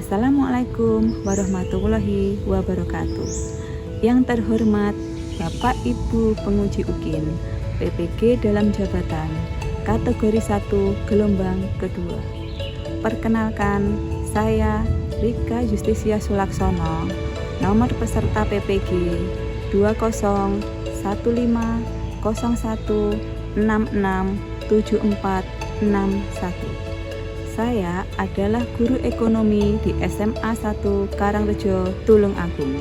Assalamualaikum warahmatullahi wabarakatuh. Yang terhormat Bapak Ibu penguji UKIN PPG dalam jabatan kategori 1 gelombang kedua. Perkenalkan, saya Rika Justisia Sulaksono, nomor peserta PPG 20.0101667461. Saya adalah guru ekonomi di SMA 1 Karangrejo, Tulungagung.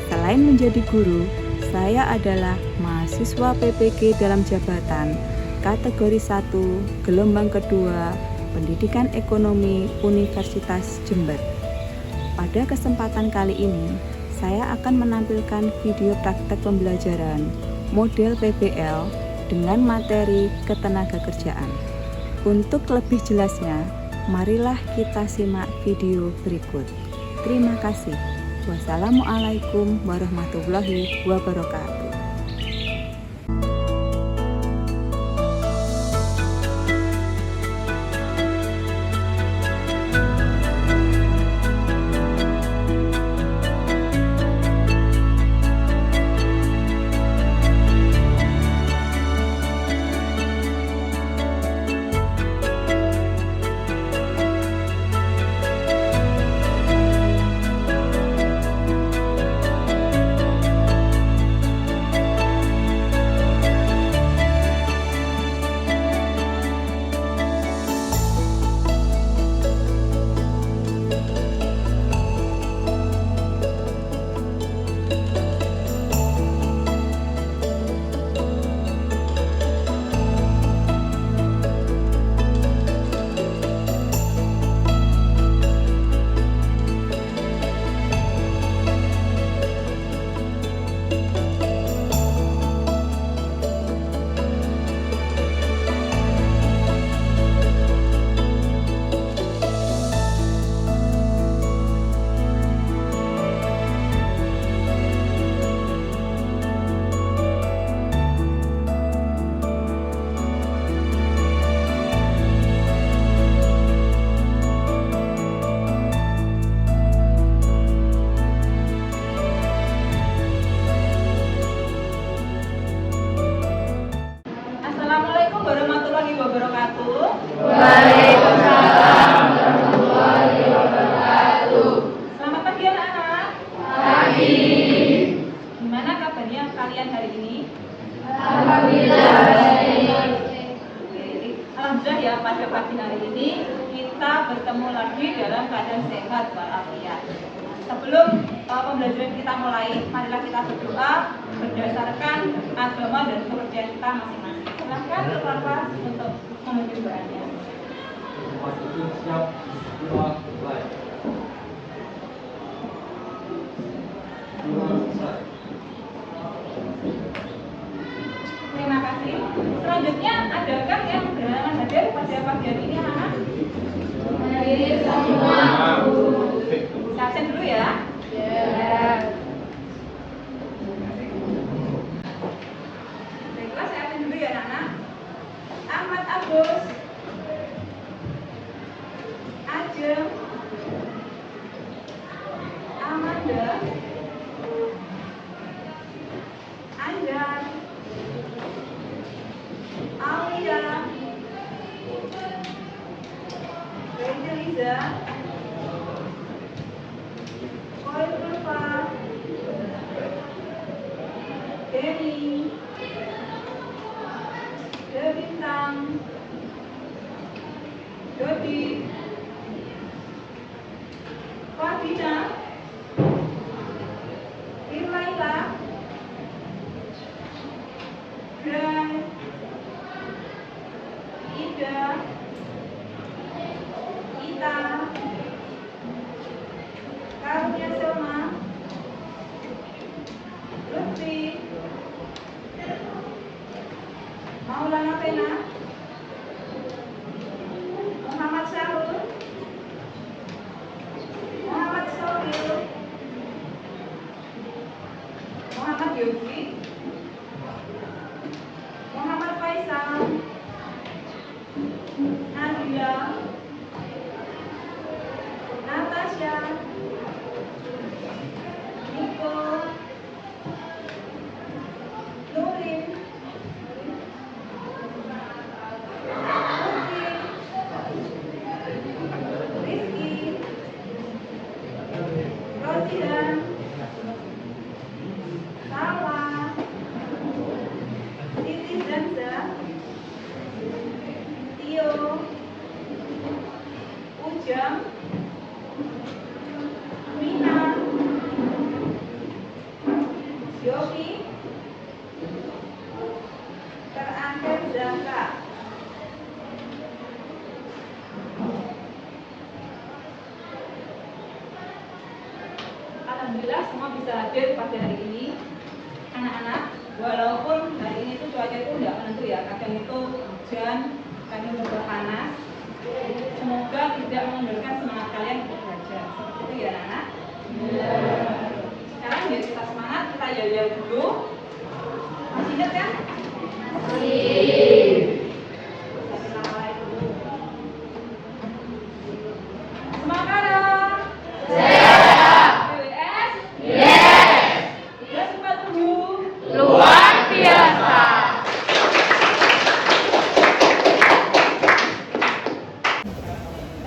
Selain menjadi guru, saya adalah mahasiswa PPG dalam jabatan kategori 1 gelombang kedua Pendidikan Ekonomi Universitas Jember. Pada kesempatan kali ini, saya akan menampilkan video praktek pembelajaran model PBL dengan materi ketenagakerjaan. Untuk lebih jelasnya, marilah kita simak video berikut. Terima kasih. Wassalamualaikum warahmatullahi wabarakatuh. Assalamualaikum warahmatullahi wabarakatuh. Waalaikumsalam warahmatullahi wabarakatuh. Selamat pagi anak-anak. Pagi. Gimana kabarnya kalian hari ini? Alhamdulillah baik. Alhamdulillah ya, pada pagi hari ini kita bertemu lagi dalam keadaan sehat walafiat. Sebelum pembelajaran kita mulai, marilah kita berdoa berdasarkan agama dan kepercayaan kita masing-masing. Silahkan Bapak untuk memimpin doanya. Terima kasih. Selanjutnya, adakah yang berhalangan hadir pada pagi hari ini anak-anak? Hadir semua. Saya absen dulu ya. Baiklah, saya absen dulu ya anak-anak. Ahmad Agus, Ajeng, Amanda, Anjar, Aulia, Reza, Koil Ulfa, Denny, Bintang, Dodi, Fadina, Irlaila, Bray, Ida, Ita, Karunia Selma, Lutfi, Maulana Pena, Muhammad Syarul, Muhammad Sohil, Muhammad Yogi, Muhammad Faisal, Nadia, Natasha, Yofi, terakhir Zaka. Alhamdulillah semua bisa hadir pada hari ini. Anak-anak, walaupun hari ini itu cuaca itu tidak menentu ya, kadang itu hujan, kadang juga panas. Semoga tidak mengundurkan semangat kalian untuk belajar. Seperti itu ya anak-anak. Sekarang biar kita semangat, kita yel-yel dulu. Masih ingat kan? Semangat dong. PWS? Yes. 347. Luar biasa.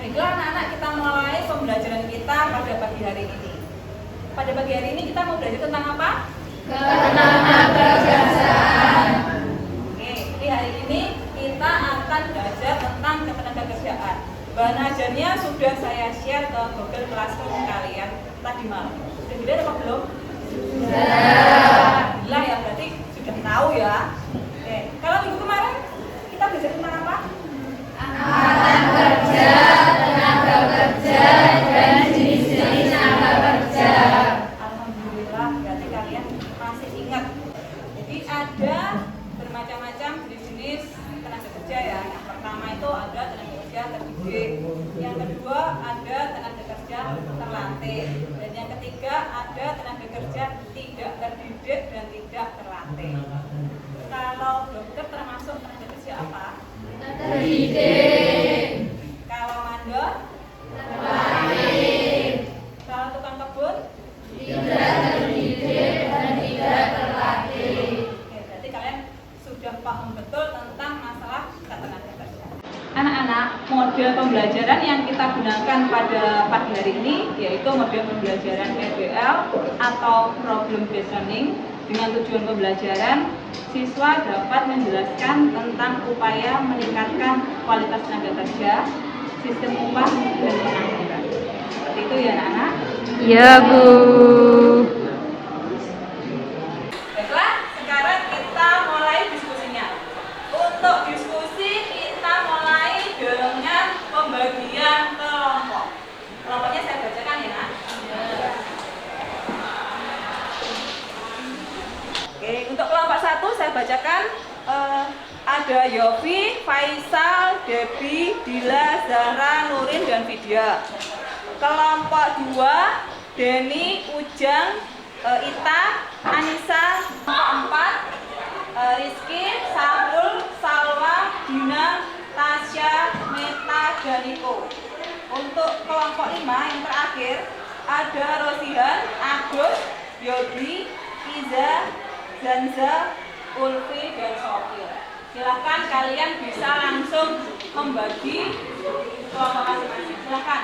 Baiklah anak-anak, kita mulai pembelajaran kita pada pagi hari ini. Pada pagi hari ini kita mau belajar tentang apa? Ketenagakerjaan. Oke, di hari ini kita akan belajar tentang ketenagakerjaan. Bahan ajarnya sudah saya share ke Google Classroom kalian tadi malam. Sudah dilihat apa belum? Sudah. Alhamdulillah ya, berarti sudah tahu ya. Oke, kalau minggu kemarin kita belajar tentang apa? Angkatan kerja, tenaga kerja, dan jenis-jenis tenaga kerja. Alhamdulillah, berarti kalian masih ingat. Jadi ada bermacam-macam jenis tenaga kerja ya. Yang pertama itu ada tenaga kerja terdidik, yang kedua ada tenaga kerja terlatih, dan yang ketiga ada tenaga kerja tidak terdidik dan tidak terlatih. Kalau dokter termasuk tenaga kerja apa? Terdidik. Kalau mandor? Terlatih. Kalau tukang kebun? Tidak terdidik dan tidak terlatih. Oke, berarti kalian sudah paham betul tentang masalah ketenaga kerjaan. Anak-anak, model pembelajaran yang kita gunakan pada pagi hari ini yaitu model pembelajaran PBL atau Problem Based Learning. Dengan tujuan pembelajaran, siswa dapat menjelaskan tentang upaya meningkatkan kualitas tenaga kerja, sistem upah, dan pengangguran. Seperti itu ya anak-anak. Iya, Bu. Baiklah, sekarang kita mulai diskusinya. Untuk diskusi kita mulai dengan pembagian kelompok. Kelompoknya saya bacakan ya, Nak. Oke, untuk kelompok 1 saya bacakan ada Yofi, Faisal, Debi, Dila, Zahra, Nurin, dan Vidya. Kelompok 2 Denny, Ujang, Ita, Anissa. Kelompok 4 Rizky, Sahrul, Salwa, Dina, Tasya, Meta, dan Niko. Untuk kelompok 5 yang terakhir ada Rosihan, Agus, Yogi, Iza, Zanza, Ulfi, dan Sofir. Silahkan kalian bisa langsung membagi kelompok masing-masing. Silahkan.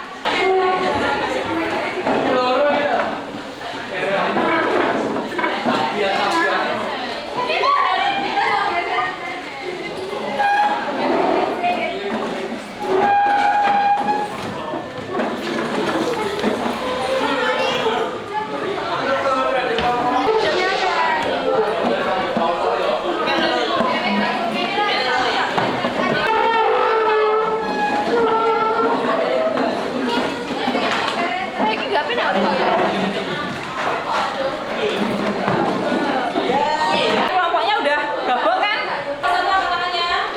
Kelompoknya udah gabung kan? Pesannya apa tangannya?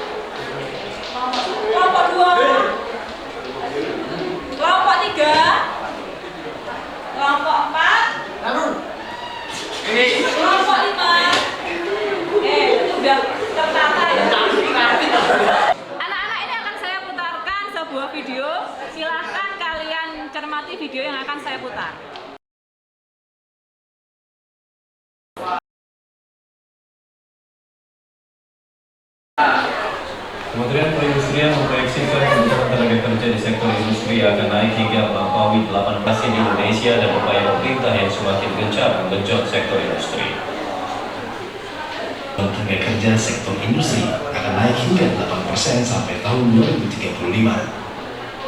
Kelompok 2, kelompok 3, kelompok 4, kelompok 5. Itu udah tertata ya. Anak-anak, ini akan saya putarkan sebuah video. Silahkan kalian cermati video yang akan saya putar. Kementerian Perindustrian memproyeksikan kebutuhan tenaga kerja di sektor industri akan naik hingga melampaui 18% di Indonesia dan upaya pemerintah yang semakin gencar menggenjot sektor industri. Tenaga kerja sektor industri akan naik hingga 8% sampai tahun 2035.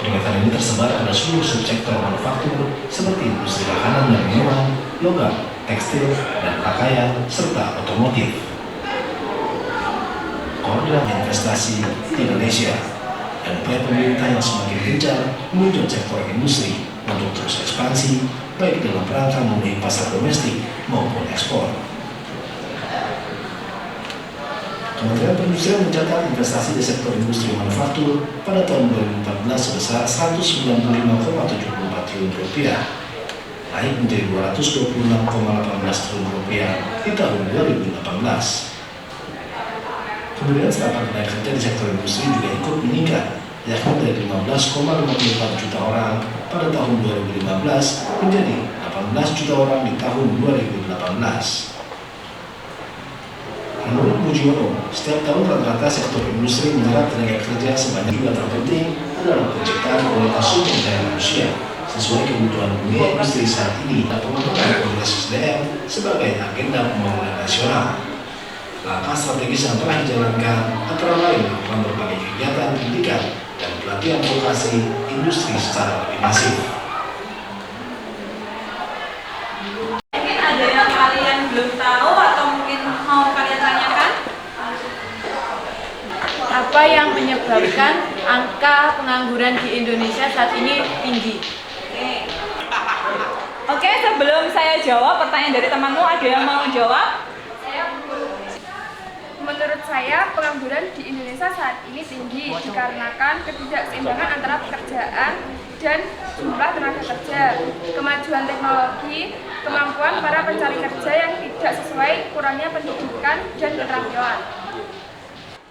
Peringatan ini tersebar pada seluruh subsektor manufaktur seperti industri makanan dan minuman, logam, tekstil dan pakaian, serta otomotif. Koordinasi investasi di Indonesia dan upaya pemerintah yang semakin gencar menunjukkan sektor industri untuk terus ekspansi, baik dalam rangka memenuhi pasar domestik maupun ekspor. Kementerian Perindustrian mencatat investasi di sektor industri manufaktur pada tahun 2014 sebesar Rp195,74 triliun, naik menjadi Rp226,18 triliun di tahun 2018. Kemudian serapan tenaga kerja di sektor industri juga ikut meningkat, yakni dari 15,54 juta orang pada tahun 2015 menjadi 18 juta orang di tahun 2018. Menurut Mujiono, setiap tahun rata-rata sektor industri menyerap tenaga kerja sebanyak juga terpenting dalam penciptaan kualitas sumber daya manusia sesuai kebutuhan dunia industri saat ini dan pengembangan kualitas SDM sebagai agenda pembangunan nasional. Langkah strategis yang telah dijalankan antara lain melakukan berbagai kegiatan pendidikan dan pelatihan vokasi industri secara lebih masif. Mungkin ada yang kalian belum tahu atau mungkin mau kalian tanyakan? Apa yang menyebabkan angka pengangguran di Indonesia saat ini tinggi? Oke, sebelum saya jawab pertanyaan dari temanmu, ada yang mau jawab? Menurut saya, pengangguran di Indonesia saat ini tinggi dikarenakan ketidakseimbangan antara pekerjaan dan jumlah tenaga kerja, kemajuan teknologi, kemampuan para pencari kerja yang tidak sesuai, kurangnya pendidikan dan keterampilan.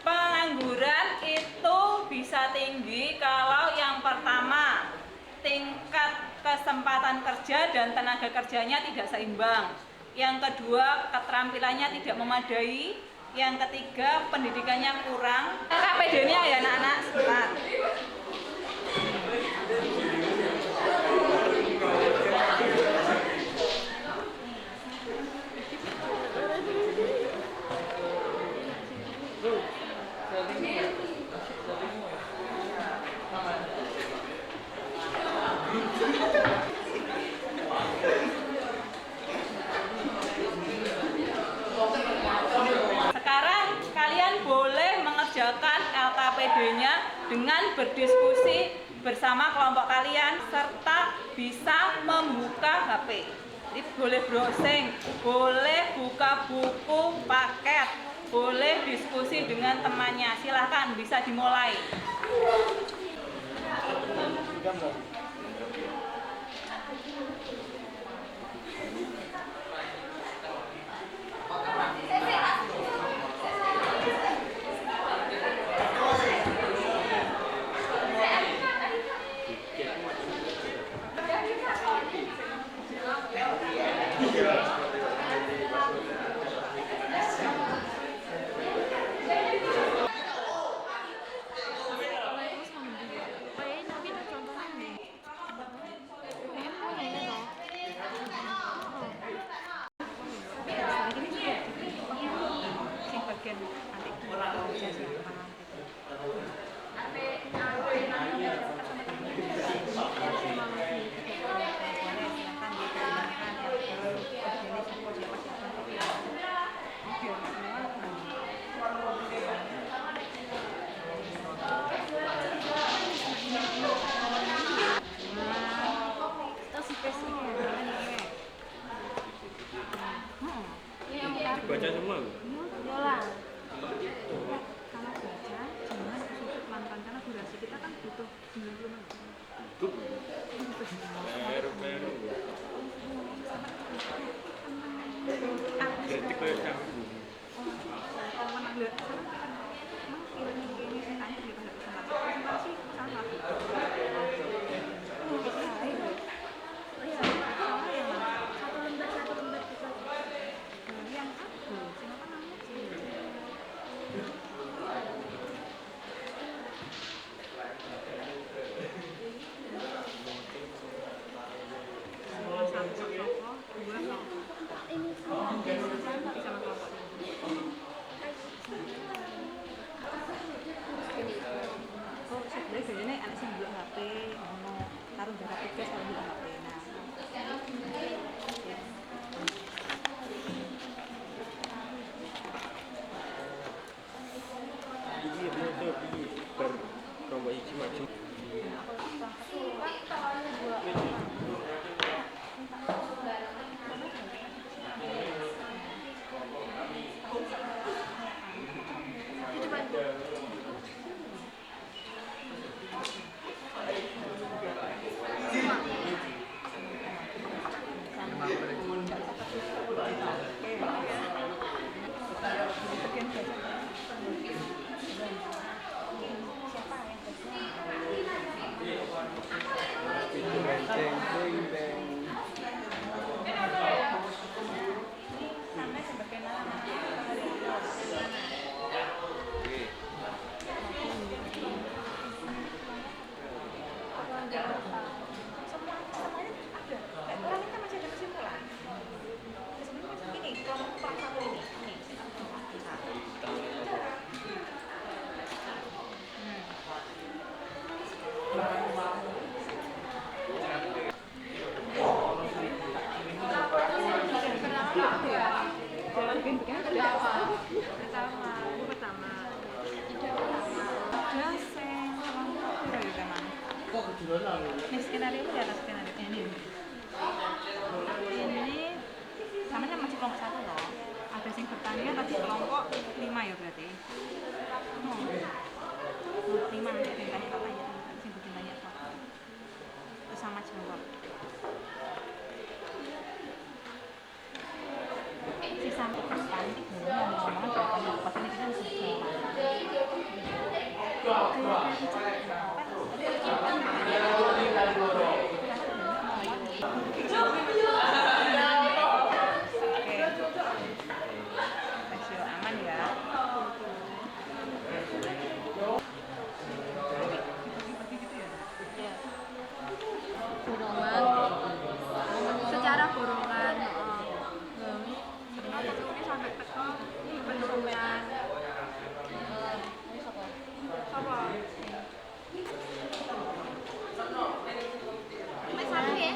Pengangguran itu bisa tinggi kalau yang pertama, tingkat kesempatan kerja dan tenaga kerjanya tidak seimbang. Yang kedua, keterampilannya tidak memadai. Yang ketiga, pendidikannya kurang. KPD-nya ya anak-anak, sebentar. LKPD-nya dengan berdiskusi bersama kelompok kalian serta bisa membuka HP. Jadi boleh browsing, boleh buka buku paket, boleh diskusi dengan temannya. Silahkan bisa dimulai. Baca semua. Yola. Kalau baca jangan super pelan-pelan karena durasi kita kan butuh 90 menit. Baru. Kritik kayak kamu. Ini Buku pertama. Ada sing kelompok piro ya teman? Ini skenario di atas skenario ini. Ini namanya masih kelompok 1 loh. Ada sing bertanya tadi kelompok 5 ya berarti. Oh. 5 nanti ada yang tanya apa ya? Sing bertanya apa? Terus sama jawab. Si sampai depan itu ngomong-ngomong tentang pas ini kita harus aman ya. Secara golongan ini sampai teko penurunan apa? Mas satu ya?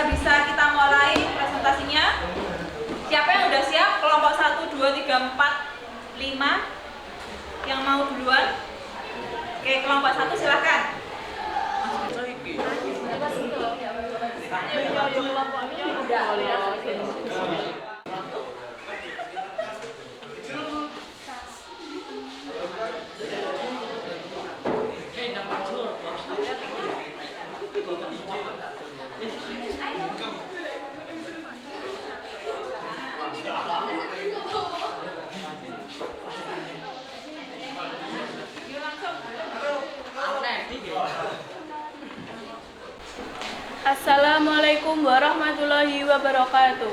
Bisa kita mulai presentasinya. Siapa yang udah siap? Kelompok 1, 2, 3, 4, 5 yang mau duluan? Oke, kelompok 1 silahkan. Assalamualaikum warahmatullahi wabarakatuh.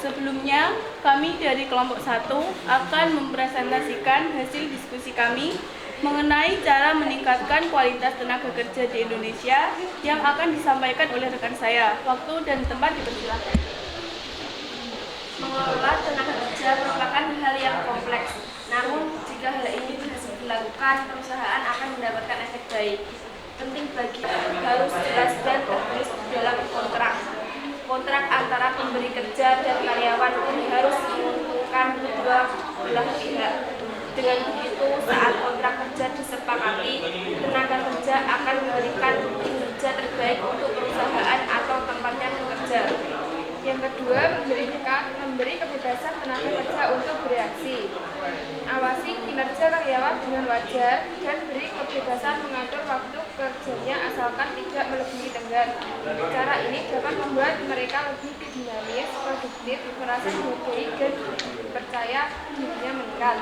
Sebelumnya, kami dari kelompok 1 akan mempresentasikan hasil diskusi kami mengenai cara meningkatkan kualitas tenaga kerja di Indonesia yang akan disampaikan oleh rekan saya. Waktu dan tempat dipersilakan. Mengelola tenaga kerja merupakan hal yang kompleks. Namun, jika hal ini berhasil dilakukan, perusahaan akan mendapatkan efek baik. Penting bagi harus jelas dan tertulis dalam kontrak. Kontrak antara pemberi kerja dan karyawan pun harus menguntungkan kedua belah pihak. Dengan begitu, saat kontrak kerja disepakati, tenaga kerja akan memberikan kinerja terbaik untuk perusahaan atau tempatnya bekerja. Yang kedua, memberi kebebasan tenaga kerja untuk bereaksi. Awasi kinerja karyawan dengan wajar dan beri kebebasan mengatur waktu kerjanya asalkan tidak melebihi tenggat. Cara ini dapat membuat mereka lebih dinamis, produktif, merasa dihargai dan dipercaya dirinya meningkat.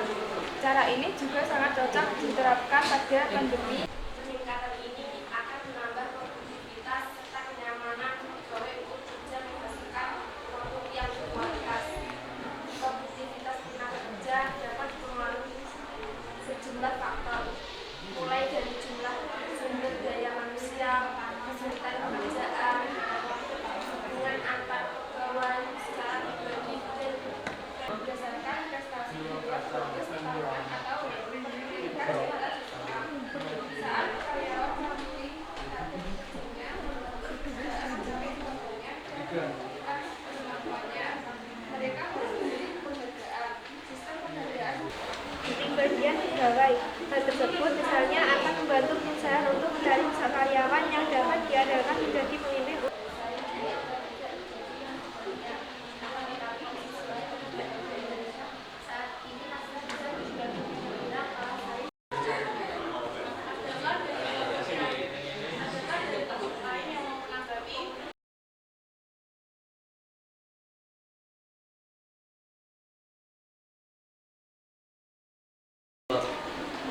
Cara ini juga sangat cocok diterapkan pada pandemi. Peningkatan ini akan menambah produktivitas serta kenyamanan pegawai untuk kerja menghasilkan produk yang berkualitas. Produktivitas tenaga kerja dapat dipengaruhi sejumlah faktor, mulai dari jumlah sumber daya manusia, kesulitan pekerjaan, hubungan antar pegawai secara pribadi dan berdasarkan prestasi kesempatan atau produktivitas saat karyawan memiliki mereka memiliki penghargaan. Sistem penghargaan titik bagian pegawai. Hal tersebut misalnya akan membantu perusahaan untuk mencari karyawan yang dapat diandalkan menjadi pemimpin.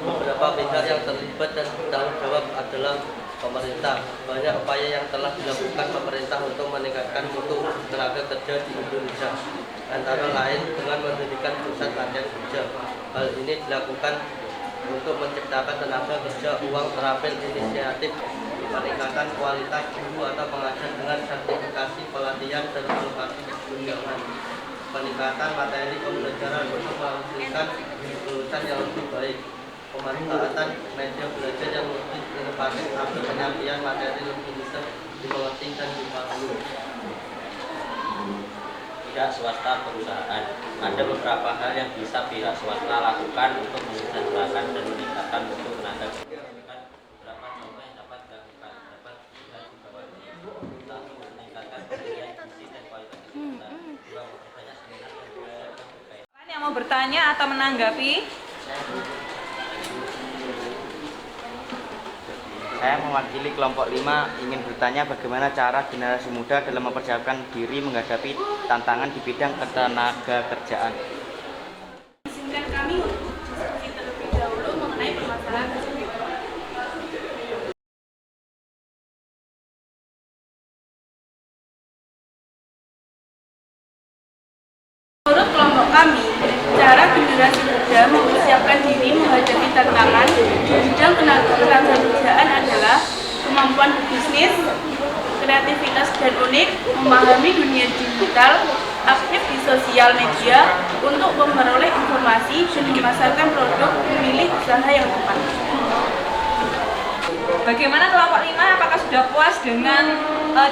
Beberapa pihak yang terlibat dan bertanggung jawab adalah pemerintah. Banyak upaya yang telah dilakukan pemerintah untuk meningkatkan mutu tenaga kerja di Indonesia, antara lain dengan mendirikan pusat latihan kerja. Hal ini dilakukan untuk menciptakan tenaga kerja uang terampil, inisiatif peningkatan kualitas guru atau pengajar dengan sertifikasi pelatihan dan alokasi tunjangan, peningkatan materi pembelajaran untuk menghasilkan lulusan yang lebih baik. pemanfaatan media belajar yang lebih inovatif agar penyampaian materi lebih bisa dimengerti dan dipahami. Pihak swasta perusahaan. Ada beberapa hal yang bisa pihak swasta lakukan untuk menyejahterakan dan meningkatkan mutu tenaga kerja. Beberapa contoh yang dapat dilakukan dapat dilihat di bawah ini. Satu, meningkatkan pemberian gizi dan kualitas kegiatan. Dua, memperbanyak seminar dan belajar terkait. Yang mau bertanya atau menanggapi? Saya mewakili kelompok 5 ingin bertanya bagaimana cara generasi muda dalam mempersiapkan diri menghadapi tantangan di bidang ketenaga kerjaan. Izinkan kami untuk diskusi terlebih dahulu mengenai permasalahan tersebut. Menurut kelompok kami, cara generasi muda mempersiapkan diri menghadapi tantangan di bidang tenaga kerjaan adalah kemampuan berbisnis, kreativitas dan unik, memahami dunia digital, aktif di sosial media untuk memperoleh informasi dan memasarkan produk, memilih usaha yang tepat. Bagaimana kelompok 5? Apakah sudah puas dengan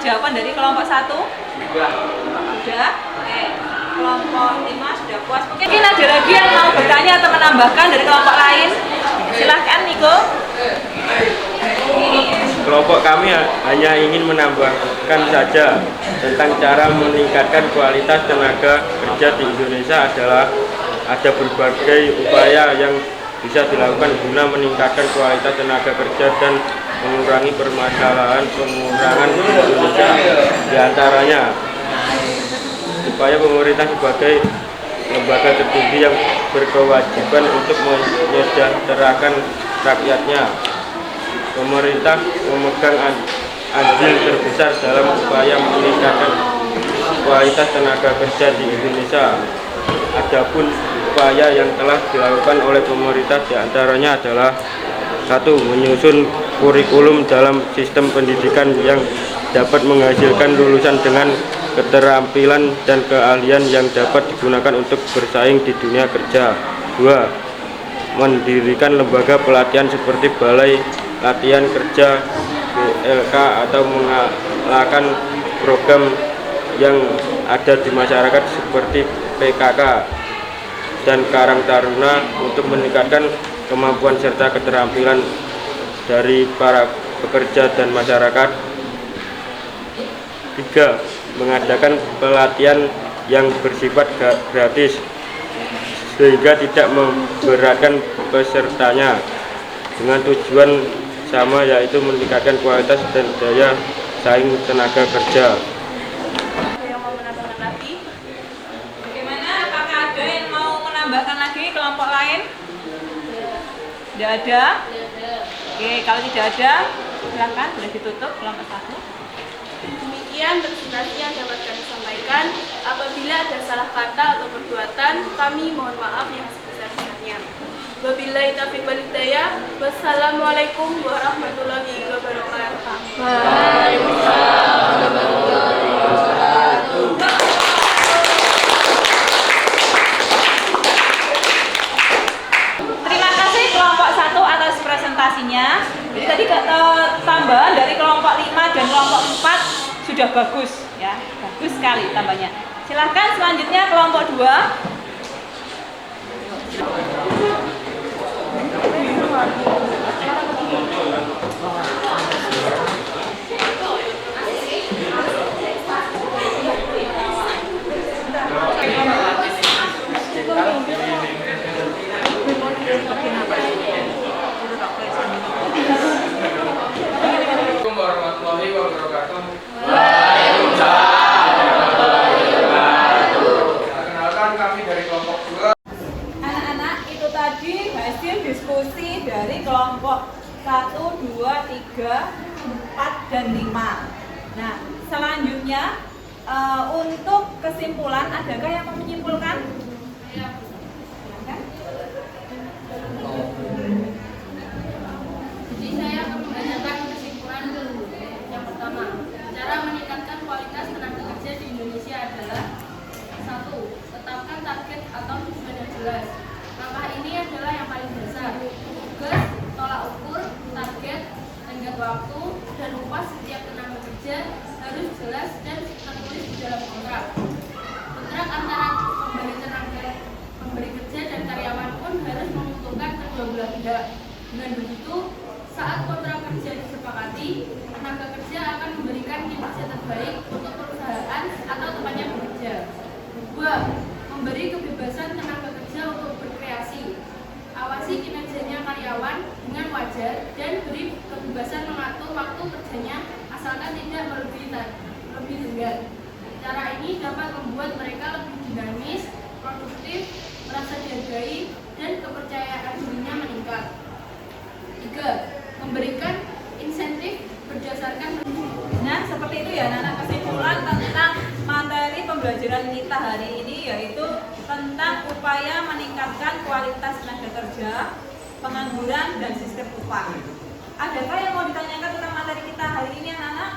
jawaban dari kelompok 1? Sudah. Oke. Kelompok 5 sudah puas. Mungkin ada lagi yang mau bertanya atau menambahkan dari kelompok lain? Silahkan, Niko. Kelompok kami hanya ingin menambahkan saja tentang cara meningkatkan kualitas tenaga kerja di Indonesia adalah ada berbagai upaya yang bisa dilakukan guna meningkatkan kualitas tenaga kerja dan mengurangi permasalahan pengurangan di Indonesia. Di antaranya upaya pemerintah sebagai lembaga tertinggi yang berkewajiban untuk menyejahterakan rakyatnya. Pemerintah memegang andil terbesar dalam upaya meningkatkan kualitas tenaga kerja di Indonesia. Adapun upaya yang telah dilakukan oleh pemerintah diantaranya adalah 1. Menyusun kurikulum dalam sistem pendidikan yang dapat menghasilkan lulusan dengan keterampilan dan keahlian yang dapat digunakan untuk bersaing di dunia kerja. 2. Mendirikan lembaga pelatihan seperti Balai Latihan Kerja BLK atau mengalahkan program yang ada di masyarakat seperti PKK dan Karang Taruna untuk meningkatkan kemampuan serta keterampilan dari para pekerja dan masyarakat. 3. Mengadakan pelatihan yang bersifat gratis sehingga tidak memberatkan pesertanya dengan tujuan sama, yaitu meningkatkan kualitas dan daya saing tenaga kerja. Ada yang mau menambahkan lagi? Bagaimana? Apakah ada yang mau menambahkan lagi kelompok lain? Tidak ada? Oke, kalau tidak ada, silakan boleh ditutup kelompok 1. Demikian presentasi yang dapat kami sampaikan. Apabila ada salah kata atau perbuatan, kami mohon maaf yang sebesar-besarnya. Wabillahi taufiq wal hidayah. Wassalamualaikum warahmatullahi wabarakatuh. Terima kasih kelompok 1 atas presentasinya. Jadi tadi tambahan dari kelompok 5 dan kelompok 4 sudah bagus ya, bagus sekali tambahnya. Silahkan selanjutnya kelompok 2. Assalamualaikum warahmatullahi wabarakatuh. Perkenalkan, kami dari kelompok 2. Anak-anak, itu tadi hasil diskusi dari kelompok 1, 2, 3, 4, dan 5. Nah, selanjutnya untuk kesimpulan, adakah yang mau menyimpulkan? Silakan. Jadi saya akan membacakan kesimpulan dulu. Yang pertama, cara meningkatkan kualitas tenaga kerja di Indonesia adalah 1. Tetapkan target atau tujuan yang jelas. Langkah ini adalah yang paling dasar. kerja harus jelas dan tertulis di dalam kontrak. Kontrak antara pemberi kerja dan karyawan pun harus menguntungkan kedua belah pihak. Dengan begitu, saat kontrak kerja disepakati, tenaga kerja akan memberikan kinerja terbaik untuk perusahaan atau tempatnya bekerja. 2. Memberi kebebasan tenaga kerja untuk berkreasi. Awasi kinerjanya karyawan dengan wajar dan beri kebebasan mengatur waktu kerjanya asalkan tidak lebih tenggat. Cara ini dapat membuat mereka lebih dinamis, produktif, merasa dihargai, dan kepercayaan dirinya meningkat. 3. Memberikan insentif berdasarkan. Nah, seperti itu ya anak-anak, kesimpulan tentang materi pembelajaran kita hari ini yaitu tentang upaya meningkatkan kualitas tenaga kerja, pengangguran, dan sistem upah. Adakah yang mau ditanyakan tentang materi kita hari ini anak-anak?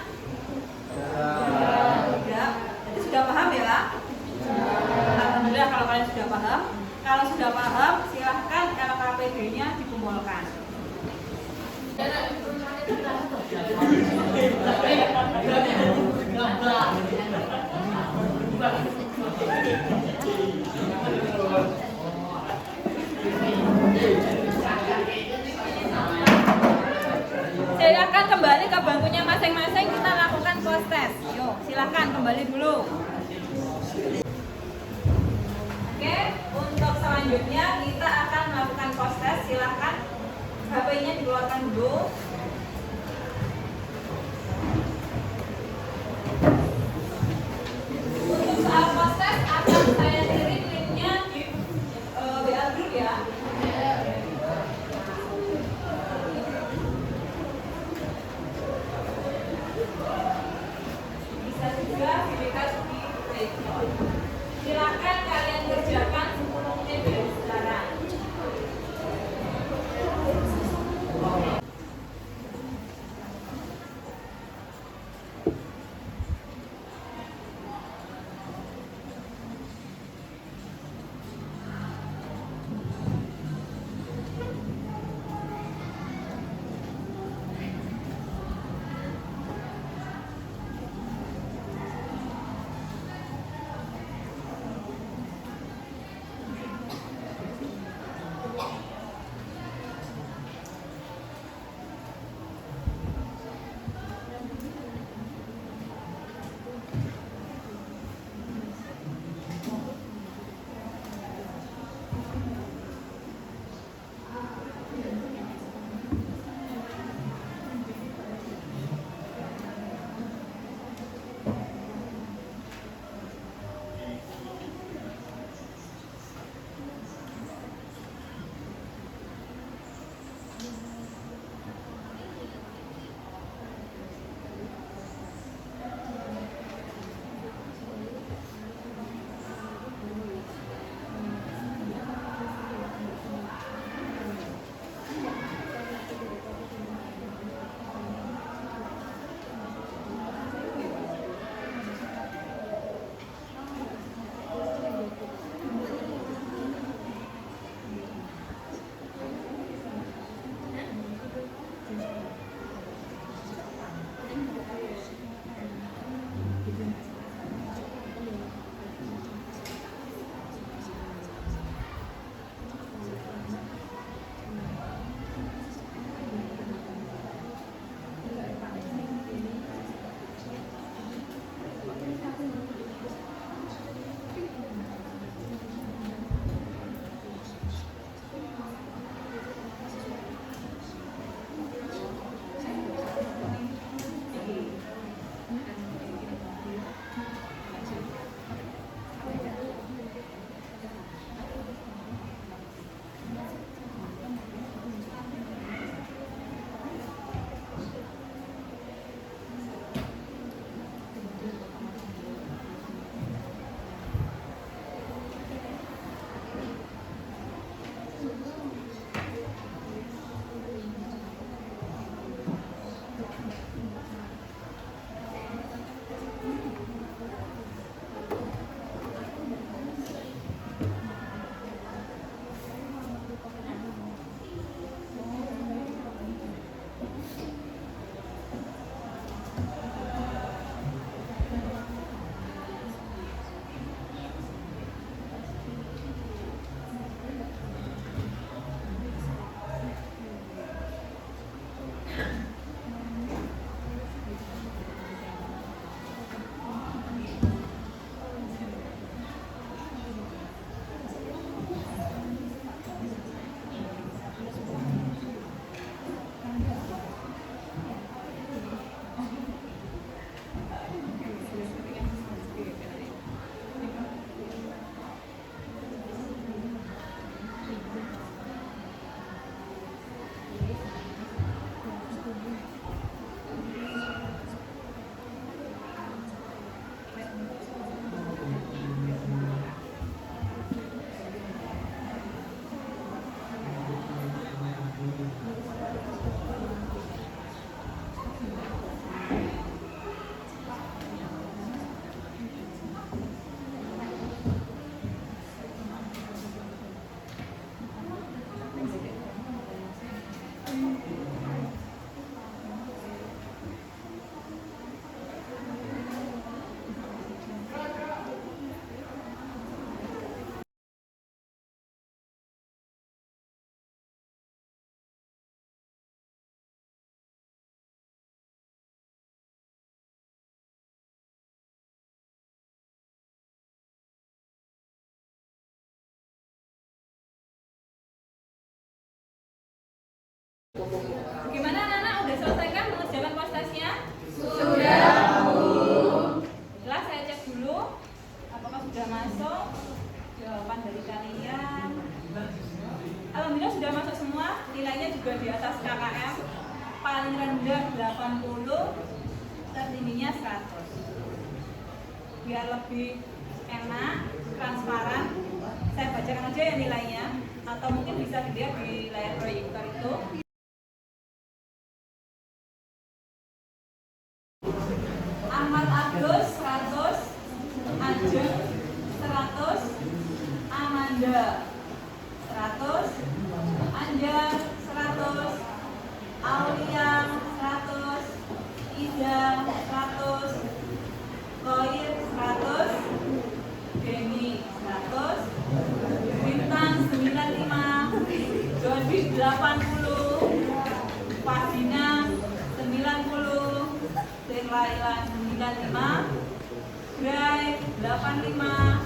Tidak. Jadi sudah paham ya? Alhamdulillah kalau kalian sudah paham. Kalau sudah paham, silahkan LKPD-nya dikumpulkan. Silakan kembali ke bangkunya masing-masing, kita lakukan post test. Yuk, silakan kembali dulu. Oke, untuk selanjutnya kita akan melakukan post test. Silakan HP-nya dikeluarkan dulu. Untuk soal post test akan saya kirim linknya di WA group ya. Bisa juga dilihat di Play. Silakan kalian kerjakan 10 menit dari sekarang. Gimana anak-anak, udah selesai kan mengerjakan kualitasnya? Sudah, Bu. Setelah saya cek dulu apakah sudah masuk jawaban dari kalian. Alhamdulillah sudah masuk semua, nilainya juga di atas KKM. Paling rendah 80, tertingginya 100. Biar lebih enak, transparan, saya bacakan aja ya nilainya, atau mungkin bisa dilihat di layar proyektor itu. Ahmad Agus 100, Ajeng 100, Amanda 100, Anjar 100, Aulia 100, Ida 100, Koir 100, Denny 100, Bintang 95, Jody 80, Fadina 90, Laila 95, Gray 85,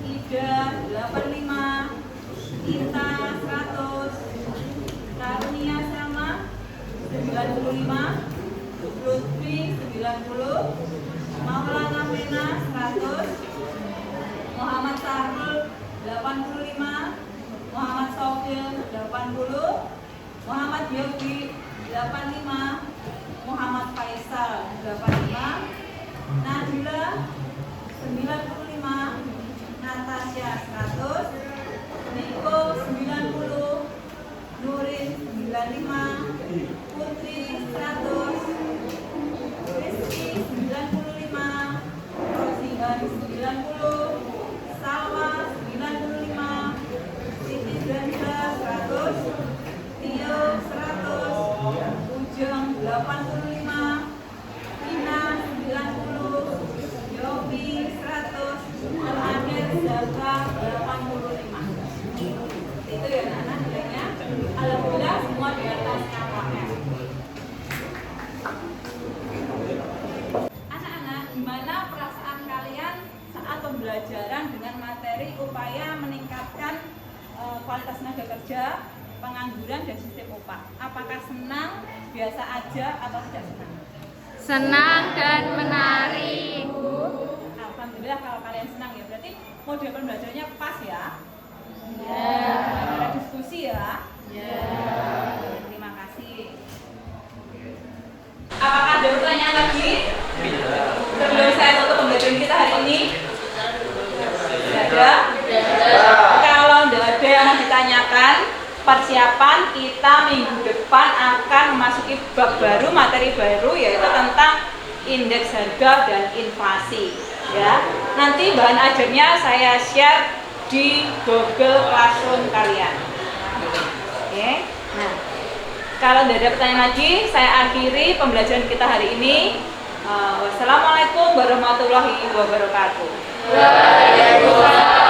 Ida 85, Ita 100, Karunia sama 95, Lutfi 90, Maulana Pena 100, Muhammad Sarul 85, Muhammad Sofil 80, Muhammad Yogi 85, Muhammad Faisal 85, Nadila 95, Natasha 100, Niko 90, Nurin 95, Putri 100, Rizky 95, Rosihan 90, Salwa 95, Siti Zandra 100, Tio 100, Ujung 85, Ina 90, Yogi 100, Al-Amir Zaka 85. Itu ya anak-anak nilainya. Alhamdulillah semua di atas KKM. Anak-anak, gimana perasaan kalian saat pembelajaran dengan materi upaya meningkatkan kualitas tenaga kerja, pengangguran dan sistem upah? Apakah senang, biasa aja, atau tidak senang? Senang dan menarik. Alhamdulillah kalau kalian senang ya, berarti model pembelajarannya pas ya? Ya. Ada diskusi ya? Ya. Terima kasih. Apakah ada pertanyaan lagi? Sebelum saya tutup pembelajaran kita hari ini? Tidak ada? Kalau tidak ada yang mau ditanyakan, persiapan kita minggu depan akan memasuki bab baru, materi baru, yaitu tentang indeks harga dan inflasi. Ya, nanti bahan ajarnya saya share di Google Classroom kalian. Oke. Nah, kalau tidak ada pertanyaan lagi, saya akhiri pembelajaran kita hari ini. Wassalamualaikum warahmatullahi wabarakatuh. Waalaikumsalam.